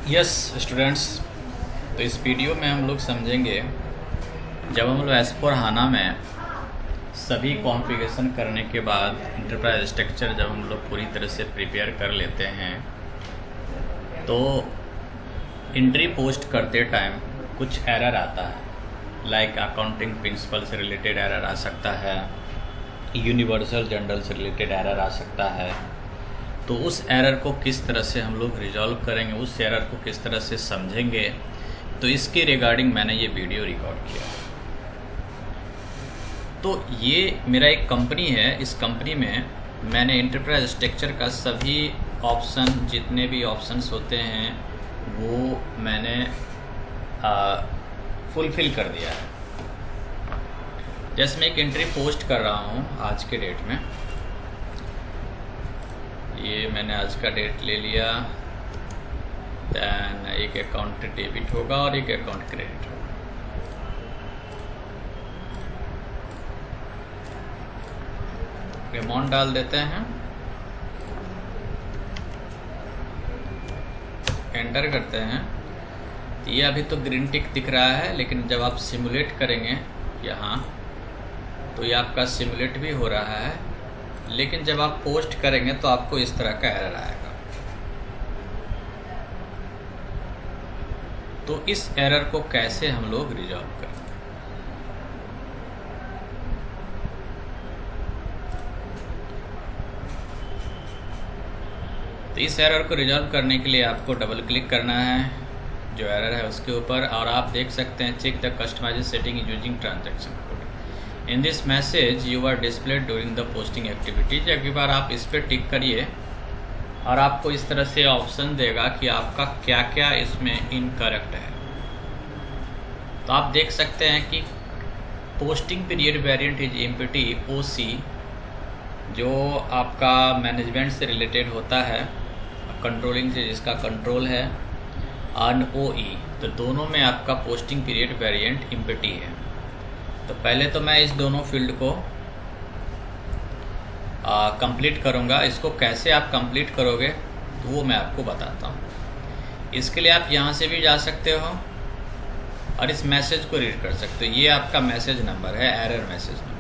Yes students, तो इस video में हम लोग समझेंगे जब हम लोग S/4HANA में सभी कॉन्फ़िगरेशन करने के बाद इंटरप्राइज स्ट्रक्चर जब हम लोग पूरी तरह से प्रिपेयर कर लेते हैं तो एंट्री पोस्ट करते टाइम कुछ एरर आता है। लाइक अकाउंटिंग प्रिंसिपल से रिलेटेड एरर आ सकता है, यूनिवर्सल जनरल से रिलेटेड एरर आ सकता है। तो उस एरर को किस तरह से हम लोग रिजॉल्व करेंगे, उस एरर को किस तरह से समझेंगे, तो इसके रिगार्डिंग मैंने ये वीडियो रिकॉर्ड किया। तो ये मेरा एक कंपनी है, इस कंपनी में मैंने एंटरप्राइज स्ट्रक्चर का सभी ऑप्शन, जितने भी ऑप्शंस होते हैं वो मैंने फुलफ़िल कर दिया है। जैसे मैं एक एंट्री पोस्ट कर रहा हूँ आज के डेट में, ये मैंने आज का डेट ले लिया। दैन एक अकाउंट डेबिट होगा और एक अकाउंट क्रेडिट होगा। अमाउंट डाल देते हैं, एंटर करते हैं। तो ये अभी तो ग्रीन टिक दिख रहा है, लेकिन जब आप सिमुलेट करेंगे यहाँ तो ये आपका सिमुलेट भी हो रहा है, लेकिन जब आप पोस्ट करेंगे तो आपको इस तरह का एरर आएगा। तो इस एरर को कैसे हम लोग रिजॉल्व करें? तो इस एरर को रिजॉल्व करने के लिए आपको डबल क्लिक करना है जो एरर है उसके ऊपर, और आप देख सकते हैं check the customised setting using transaction code. In this message you are displayed during the posting activities. एक बार आप इस पर टिक करिए और आपको इस तरह से ऑप्शन देगा कि आपका क्या क्या इसमें इनकरेक्ट है। तो आप देख सकते हैं कि posting period variant is empty OC, जो आपका मैनेजमेंट से रिलेटेड होता है, कंट्रोलिंग से जिसका कंट्रोल है, और OE, तो दोनों में आपका पोस्टिंग पीरियड वेरिएंट एम्प्टी है। तो पहले तो मैं इस दोनों फील्ड को कंप्लीट करूँगा। इसको कैसे आप कंप्लीट करोगे तो वो मैं आपको बताता हूँ। इसके लिए आप यहाँ से भी जा सकते हो और इस मैसेज को रीड कर सकते हो। ये आपका मैसेज नंबर है, एरर मैसेज नंबर।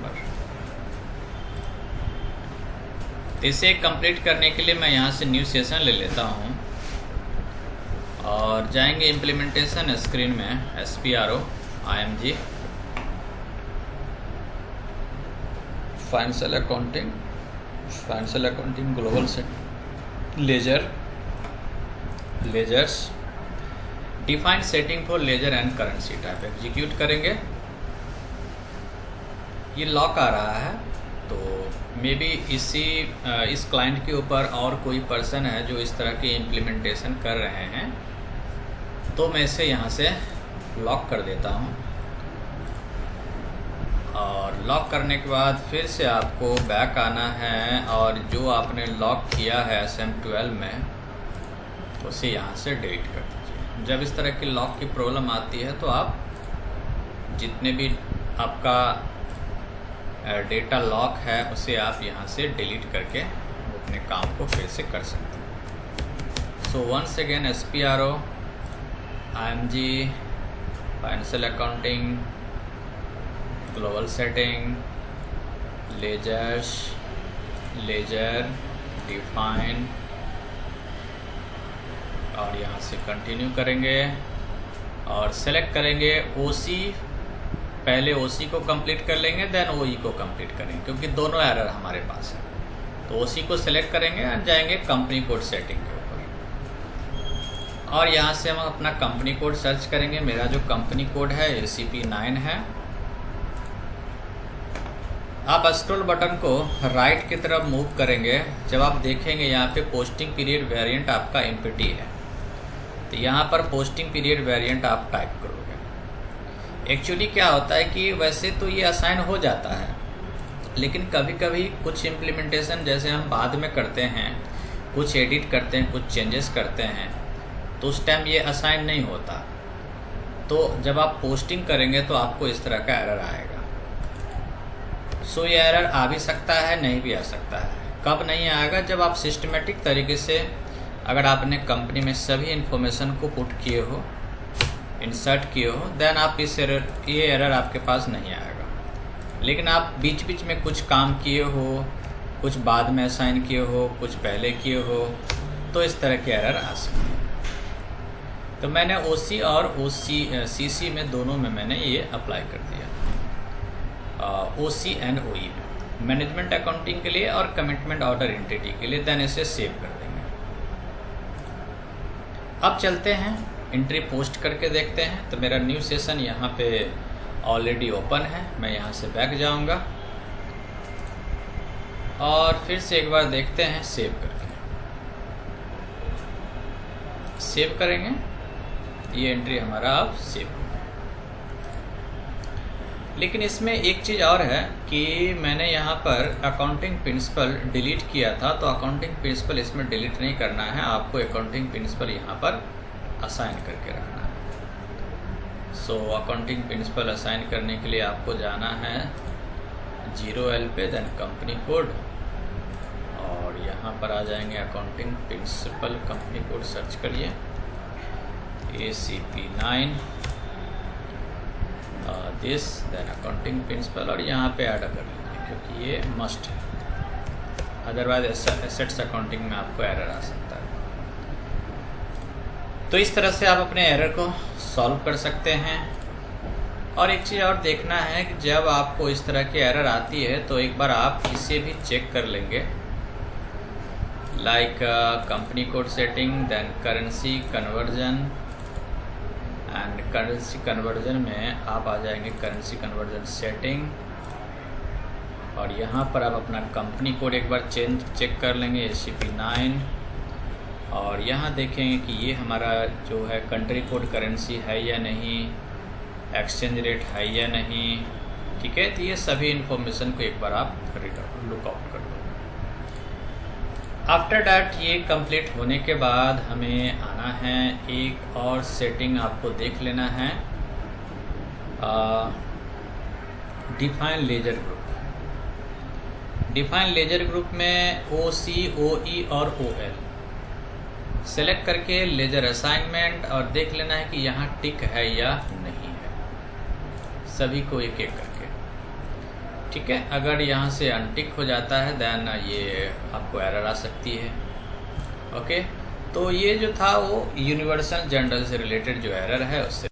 इसे कंप्लीट करने के लिए मैं यहाँ से न्यू सेशन ले लेता हूँ और जाएंगे इम्प्लीमेंटेशन स्क्रीन में, SPRO IMG financial accounting global set ledgers defined setting for ledger and currency type execute करेंगे। ये लॉक आ रहा है, तो मे बी इस क्लाइंट के ऊपर और कोई पर्सन है जो इस तरह की इम्प्लीमेंटेशन कर रहे हैं, तो मैं इसे यहाँ से लॉक कर देता हूँ। और लॉक करने के बाद फिर से आपको बैक आना है और जो आपने लॉक किया है SM12 में उसे यहाँ से डिलीट कर दीजिए। जब इस तरह की लॉक की प्रॉब्लम आती है तो आप जितने भी आपका डेटा लॉक है उसे आप यहाँ से डिलीट करके अपने काम को फिर से कर सकते हैं। So once again SPRO IMG financial accounting global setting ledger define, और यहाँ से कंटिन्यू करेंगे और सेलेक्ट करेंगे OC। पहले OC को कंप्लीट कर लेंगे, देन OE को कंप्लीट करेंगे, क्योंकि दोनों एरर हमारे पास है। तो OC को सेलेक्ट करेंगे और जाएंगे कंपनी कोड सेटिंग के ऊपर, और यहाँ से हम अपना कंपनी कोड सर्च करेंगे। मेरा जो कंपनी कोड है ACP9 है। आप स्क्रॉल बटन को राइट की तरफ मूव करेंगे, जब आप देखेंगे यहाँ पे पोस्टिंग पीरियड वेरिएंट आपका एम्प्टी है, तो यहाँ पर पोस्टिंग पीरियड वेरिएंट आप टाइप करोगे। एक्चुअली क्या होता है कि वैसे तो ये असाइन हो जाता है, लेकिन कभी कभी कुछ इम्प्लीमेंटेशन जैसे हम बाद में करते हैं, कुछ एडिट करते हैं, कुछ चेंजेस करते हैं, तो उस टाइम ये असाइन नहीं होता। तो जब आप पोस्टिंग करेंगे तो आपको इस तरह का एरर आएगा। सो ये एरर आ भी सकता है, नहीं भी आ सकता है। कब नहीं आएगा? जब आप सिस्टमेटिक तरीके से अगर आपने कंपनी में सभी इन्फॉर्मेशन को पुट किए हो, इंसर्ट किए हो, देन आप ये एरर आपके पास नहीं आएगा। लेकिन आप बीच बीच में कुछ काम किए हो, कुछ बाद में असाइन किए हो, कुछ पहले किए हो, तो इस तरह के एरर आ सकते हैं। तो मैंने OC और CC में दोनों में मैंने ये अप्लाई कर दिया, OC एंड OE में, मैनेजमेंट अकाउंटिंग के लिए और कमिटमेंट ऑर्डर एंटिटी के लिए। देन इसे सेव कर देंगे। अब चलते हैं एंट्री पोस्ट करके देखते हैं। तो मेरा न्यू सेशन यहाँ पे ऑलरेडी ओपन है। मैं यहाँ से बैक जाऊँगा और फिर से एक बार देखते हैं सेव करके। सेव करेंगे, ये एंट्री हमारा अब सेव हो गया। लेकिन इसमें एक चीज़ और है कि मैंने यहाँ पर अकाउंटिंग प्रिंसिपल डिलीट किया था, तो अकाउंटिंग प्रिंसिपल इसमें डिलीट नहीं करना है, आपको अकाउंटिंग प्रिंसिपल यहाँ पर असाइन करके रखना है। सो अकाउंटिंग प्रिंसिपल असाइन करने के लिए आपको जाना है 0L पे, देन कंपनी कोड, और यहाँ पर आ जाएंगे accounting principle, company code search करिए ACP9 this, then accounting principle, और यहाँ पे ऐड कर लीजिए क्योंकि ये मस्ट है, अदरवाइज एसेट्स अकाउंटिंग में आपको एरर आ सकता है। तो इस तरह से आप अपने एरर को सॉल्व कर सकते हैं। और एक चीज़ और देखना है कि जब आपको इस तरह की एरर आती है तो एक बार आप इसे भी चेक कर लेंगे, like company code setting, then currency conversion, and currency conversion में आप आ जाएंगे करेंसी कन्वर्जन सेटिंग, और यहाँ पर आप अपना कंपनी कोड एक बार चेक कर लेंगे ACP9, और यहाँ देखेंगे कि ये हमारा जो है कंट्री कोड करेंसी है या नहीं, एक्सचेंज रेट है या नहीं, ठीक है। तो ये सभी इन्फॉर्मेशन को एक बार आप लुकआउट कर लो। आफ्टर डैट ये कंप्लीट होने के बाद हमें आना है, एक और सेटिंग आपको देख लेना है, define ledger group. Define ledger group में OC, OE और OL सेलेक्ट करके लेजर असाइनमेंट, और देख लेना है कि यहाँ टिक है या नहीं है, सभी को एक एक करके, ठीक है। अगर यहाँ से अनटिक हो जाता है देन ये आपको एरर आ सकती है, ओके। तो ये जो था वो यूनिवर्सल जनरल से रिलेटेड जो एरर है उससे